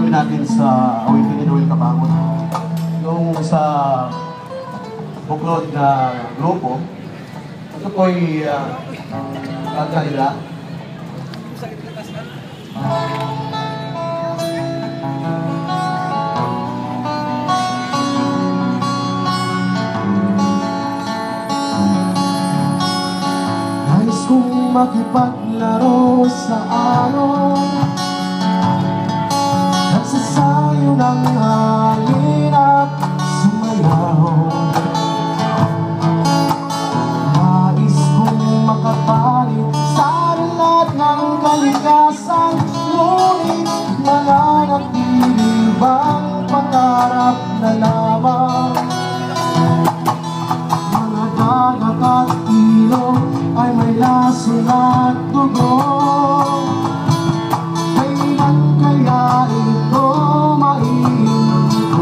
gagawin natin sa awitin ni Noel Cabangon. Yung sa buklod na grupo, ito po'y kanta nila. Nais kong makipaglaro sa araw, nagsasayo ng hangin at sumayaw. Nais kong makapalit sa lahat ng kalikasan, ngunit nananatili bang pangarap na lamang? Mga dagat at ilog ay may lason at dugo. Kailan kaya ito maiinko?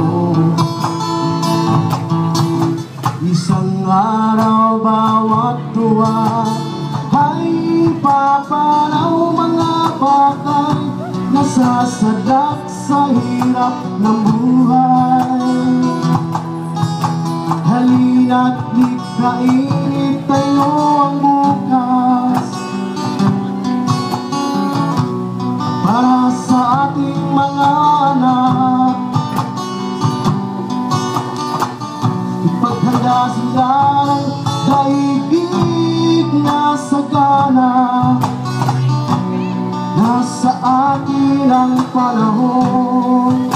Isang araw bawat tuwa ay papanaw mga bagay, nasasadak sa hirap ng buhay. Halina't likhain, itayo ang bukas para sa ating mga anak. Ipaghanda sila ng daigdig na sagana, nasa atin ang panahon.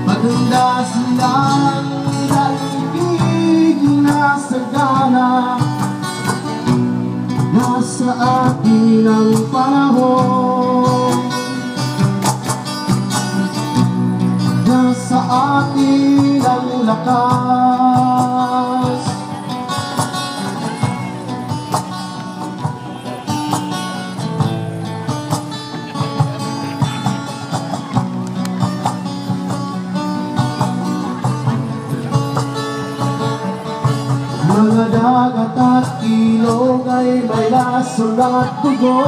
Maganda silang daigdig na sagana, nasa atin ang panahon. Nasa atin ang lakas. Mga dagat at ilog ay may lason at dugo.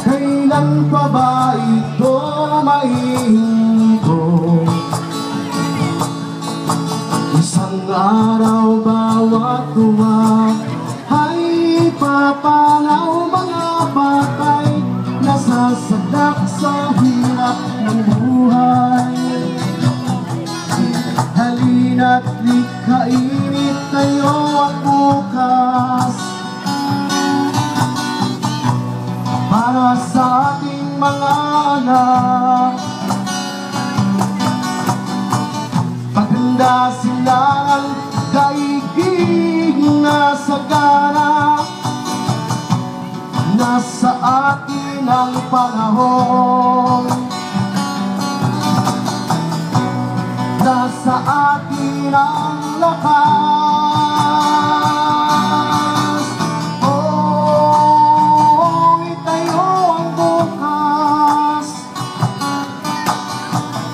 Kailan pa ba ito maihinto? Isang araw bawat tuwa ay papanaw mga patay, nasasadak sa hirap ng buhay. Halina't likhain, itayo ang bukas para sa ating mga anak. Paghanda sila ang daigdig na sagana, nasa atin ang panahon. Nasa atin ang lakas. Oh, itayo ang bukas.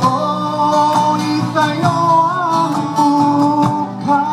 Oh, itayo ang bukas.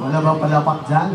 Wala bang palapak dyan?